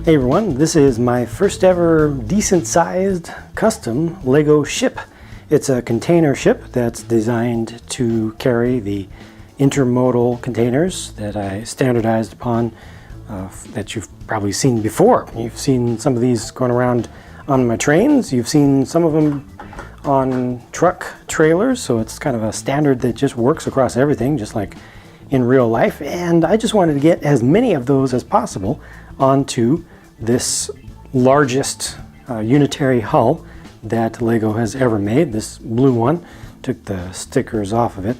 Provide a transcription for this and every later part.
Hey everyone, this is my first ever decent sized custom Lego ship. It's a container ship that's designed to carry the intermodal containers that I standardized upon that you've probably seen before. You've seen some of these going around on my trains. You've seen some of them on truck trailers, so it's kind of a standard that just works across everything, just like in real life. And I just wanted to get as many of those as possible onto this largest unitary hull that Lego has ever made. This blue one, took the stickers off of it.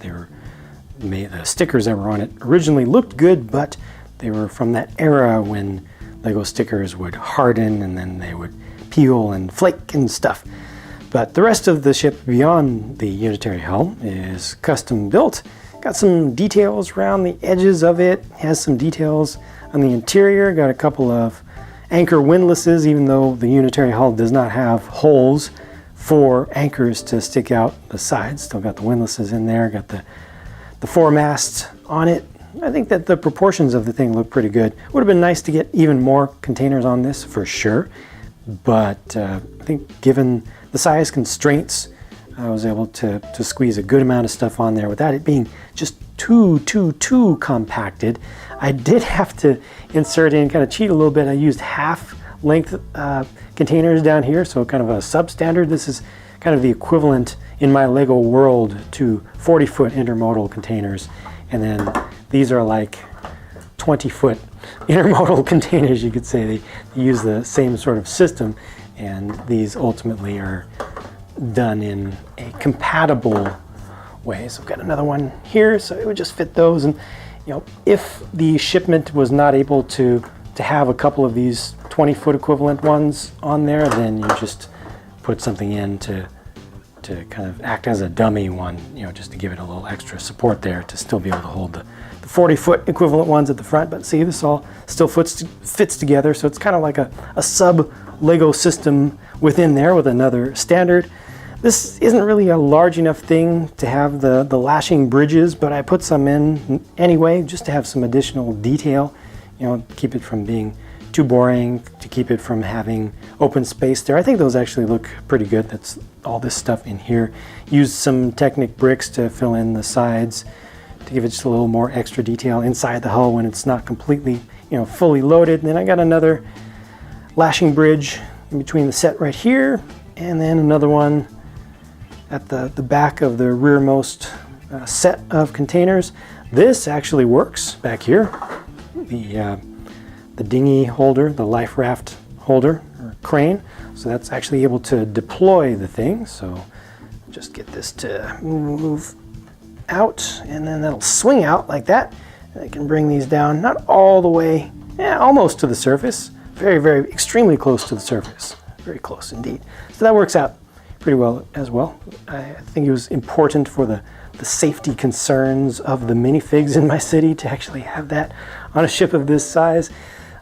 The stickers that were on it originally looked good, but they were from that era when Lego stickers would harden and then they would peel and flake and stuff. But the rest of the ship beyond the unitary hull is custom built. Got some details around the edges of it, has some details on the interior, got a couple of anchor windlasses, even though the unitary hull does not have holes for anchors to stick out the sides. Still got the windlasses in there, got the foremast on it. I think that the proportions of the thing look pretty good. Would have been nice to get even more containers on this for sure, but I think given the size constraints, I was able to squeeze a good amount of stuff on there without it being just too compacted. I did have to insert in, kind of cheat a little bit. I used half length containers down here, so kind of a substandard. This is kind of the equivalent in my Lego world to 40-foot intermodal containers. And then these are like 20-foot intermodal containers, you could say. They use the same sort of system, and these ultimately are done in a compatible way. So I've got another one here, so it would just fit those. And you know, if the shipment was not able to have a couple of these 20-foot equivalent ones on there, then you just put something in to kind of act as a dummy one, you know, just to give it a little extra support there to still be able to hold the 40-foot equivalent ones at the front. But see, this all still fits together, so it's kind of like a sub Lego system within there with another standard. This isn't really a large enough thing to have the lashing bridges, but I put some in anyway just to have some additional detail, you know, keep it from being too boring, to keep it from having open space there. I think those actually look pretty good. That's all this stuff in here. Used some Technic bricks to fill in the sides to give it just a little more extra detail inside the hull when it's not completely, you know, fully loaded. And then I got another lashing bridge in between the set right here, and then another one at the back of the rearmost set of containers. This actually works back here. The dinghy holder, the life raft holder or crane. So that's actually able to deploy the thing. So just get this to move out, and then that'll swing out like that. And I can bring these down, not all the way, almost to the surface. Very extremely close to the surface. Very close indeed. So that works out pretty well as well. I think it was important for the safety concerns of the minifigs in my city to actually have that on a ship of this size.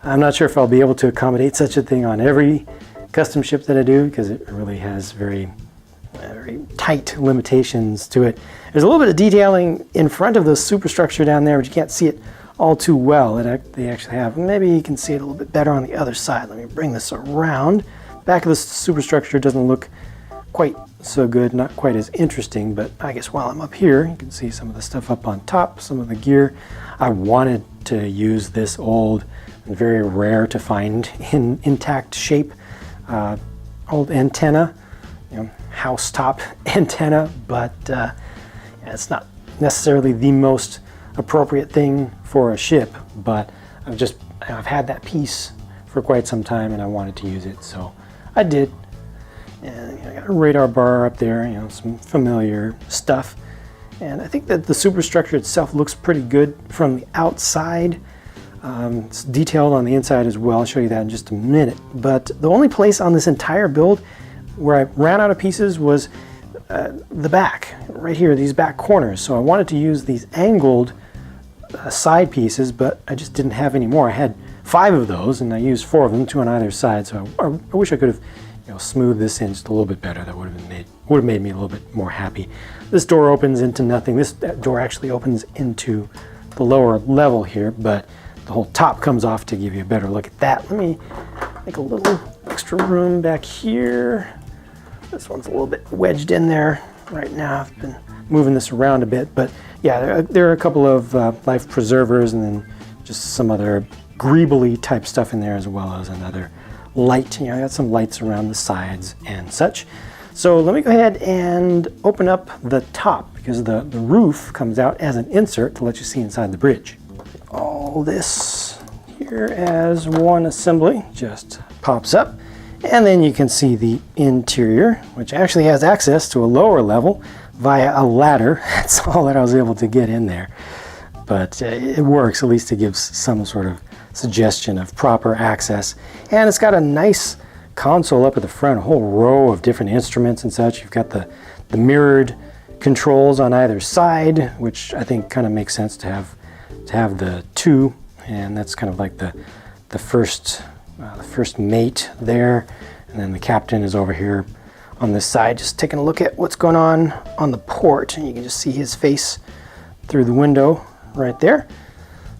I'm not sure if I'll be able to accommodate such a thing on every custom ship that I do, because it really has very tight limitations to it. There's a little bit of detailing in front of the superstructure down there, but you can't see it all too well. They actually have. Maybe you can see it a little bit better on the other side. Let me bring this around. Back of the superstructure doesn't look quite so good, not quite as interesting, but I guess while I'm up here, you can see some of the stuff up on top, some of the gear. I wanted to use this old and very rare to find in intact shape old antenna, you know, house top antenna, but it's not necessarily the most appropriate thing for a ship, but I've had that piece for quite some time and I wanted to use it, so I did. And you know, I got a radar bar up there, you know, some familiar stuff. And I think that the superstructure itself looks pretty good from the outside. It's detailed on the inside as well. I'll show you that in just a minute. But the only place on this entire build where I ran out of pieces was the back, right here, these back corners. So I wanted to use these angled side pieces, but I just didn't have any more. I had 5 of those and I used 4 of them, 2 on either side. So I wish I could have, you know, smooth this in just a little bit better. That would have made me a little bit more happy. This door opens into nothing. This door actually opens into the lower level here, but the whole top comes off to give you a better look at that. Let me Make a little extra room back here. This one's a little bit wedged in there right now. I've been moving this around a bit, but yeah, there are a couple of life preservers and then just some other greebly type stuff in there, as well as another light. You know, I got some lights around the sides and such. So let me go ahead and open up the top, because the roof comes out as an insert to let you see inside the bridge. All this here as one assembly just pops up, and then you can see the interior, which actually has access to a lower level via a ladder. That's all that I was able to get in there, but it works. At least it gives some sort of suggestion of proper access. And it's got a nice console up at the front, a whole row of different instruments and such. You've got the mirrored controls on either side, which I think kind of makes sense to have the two, and that's kind of like the first mate there, and then the captain is over here on this side, just taking a look at what's going on the port, and you can just see his face through the window right there.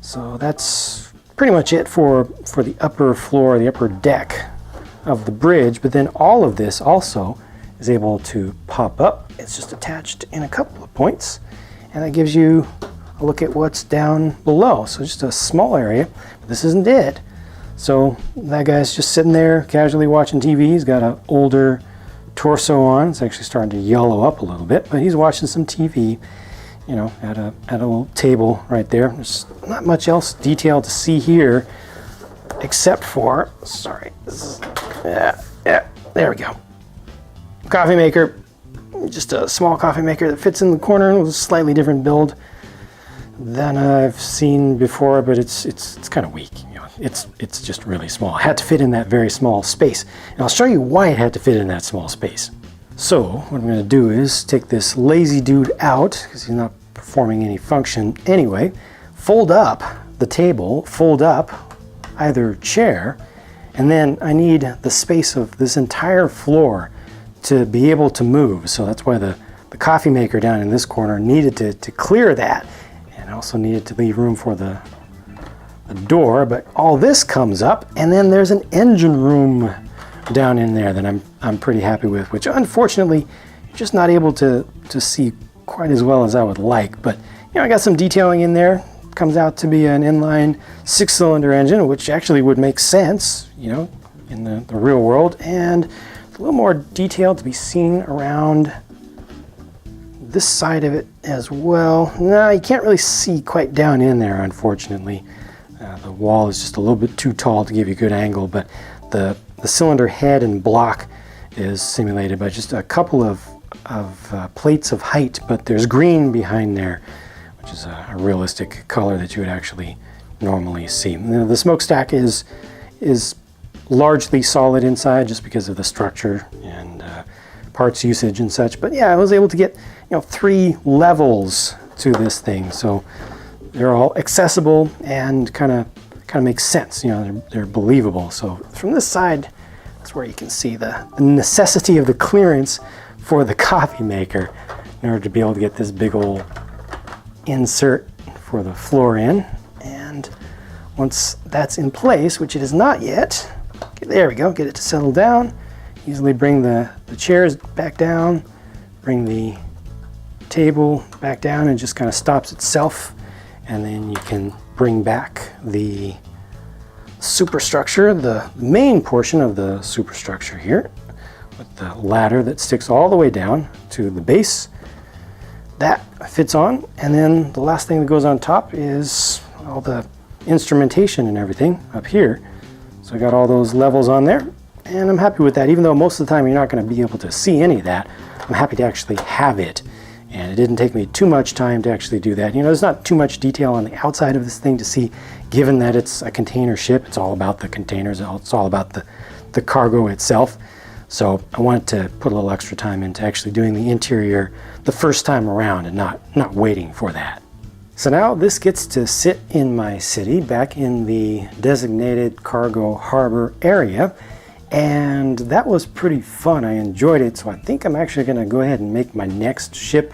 So that's pretty much it for the upper floor, the upper deck of the bridge. But then all of this also is able to pop up. It's just attached in a couple of points, and that gives you a look at what's down below. So just a small area, but this isn't it. So that guy's just sitting there casually watching TV. He's got an older torso on. It's actually starting to yellow up a little bit, but he's watching some TV, you know, at a little table right there. There's not much else detail to see here, except for, sorry, this is, yeah, there we go. Coffee maker, just a small coffee maker that fits in the corner with a slightly different build than I've seen before, but it's kind of weak. You know, it's just really small. It had to fit in that very small space, and I'll show you why it had to fit in that small space. So what I'm going to do is take this lazy dude out, because he's not performing any function anyway. Fold up the table, fold up either chair, and then I need the space of this entire floor to be able to move. So that's why the coffee maker down in this corner needed to clear that. I also needed to leave room for the door, but all this comes up, and then there's an engine room down in there that I'm pretty happy with, which unfortunately you're just not able to see quite as well as I would like. But you know, I got some detailing in there. Comes out to be an inline 6-cylinder engine, which actually would make sense, you know, in the real world, and a little more detail to be seen around this side of it as well. No, you can't really see quite down in there, unfortunately. The wall is just a little bit too tall to give you a good angle, but the cylinder head and block is simulated by just a couple of plates of height, but there's green behind there, which is a realistic color that you would actually normally see. Now, the smokestack is largely solid inside just because of the structure and parts usage and such. But yeah, I was able to get 3 levels to this thing, so they're all accessible and kind of make sense. You know, they're believable. So from this side, that's where you can see the necessity of the clearance for the coffee maker in order to be able to get this big old insert for the floor in. And once that's in place, which it is not yet, there we go, get it to settle down. Easily bring the chairs back down, bring the table back down, and just kind of stops itself. And then you can bring back the superstructure, the main portion of the superstructure here, with the ladder that sticks all the way down to the base. That fits on, and then the last thing that goes on top is all the instrumentation and everything up here. So I got all those levels on there, and I'm happy with that. Even though most of the time you're not going to be able to see any of that, I'm happy to actually have it. And it didn't take me too much time to actually do that. You know, there's not too much detail on the outside of this thing to see, given that it's a container ship. It's all about the containers. It's all about the cargo itself. So I wanted to put a little extra time into actually doing the interior the first time around and not waiting for that. So now this gets to sit in my city, back in the designated cargo harbor area. And that was pretty fun. I enjoyed it, so I think I'm actually going to go ahead and make my next ship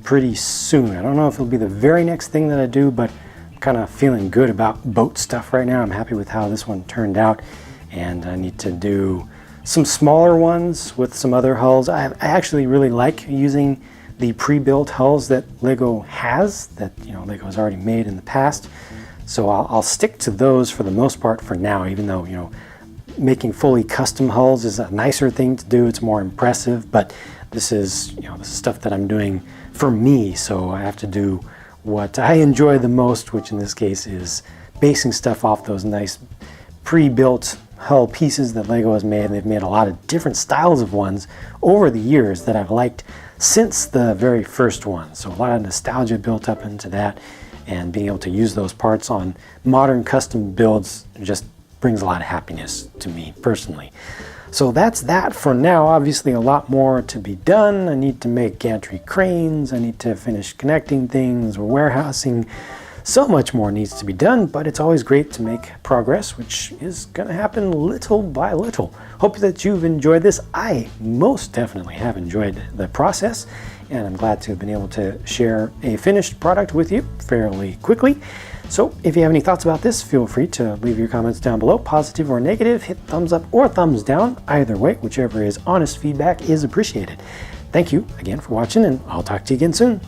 pretty soon. I don't know if it'll be the very next thing that I do, but I'm kind of feeling good about boat stuff right now. I'm happy with how this one turned out. and I need to do some smaller ones with some other hulls. I actually really like using the pre-built hulls that Lego has, that Lego has already made in the past. So I'll stick to those for the most part for now, even though making fully custom hulls is a nicer thing to do. It's more impressive, but this is this is stuff that I'm doing for me, so I have to do what I enjoy the most, which in this case is basing stuff off those nice pre-built hull pieces that Lego has made. And they've made a lot of different styles of ones over the years that I've liked since the very first one. So a lot of nostalgia built up into that, and being able to use those parts on modern custom builds just brings a lot of happiness to me personally. So that's that for now. Obviously a lot more to be done. I need to make gantry cranes, I need to finish connecting things, warehousing. So much more needs to be done, but it's always great to make progress, which is going to happen little by little. Hope that you've enjoyed this. I most definitely have enjoyed the process, and I'm glad to have been able to share a finished product with you fairly quickly. So if you have any thoughts about this, feel free to leave your comments down below, positive or negative. Hit thumbs up or thumbs down. Either way, whichever is honest feedback is appreciated. Thank you again for watching, and I'll talk to you again soon.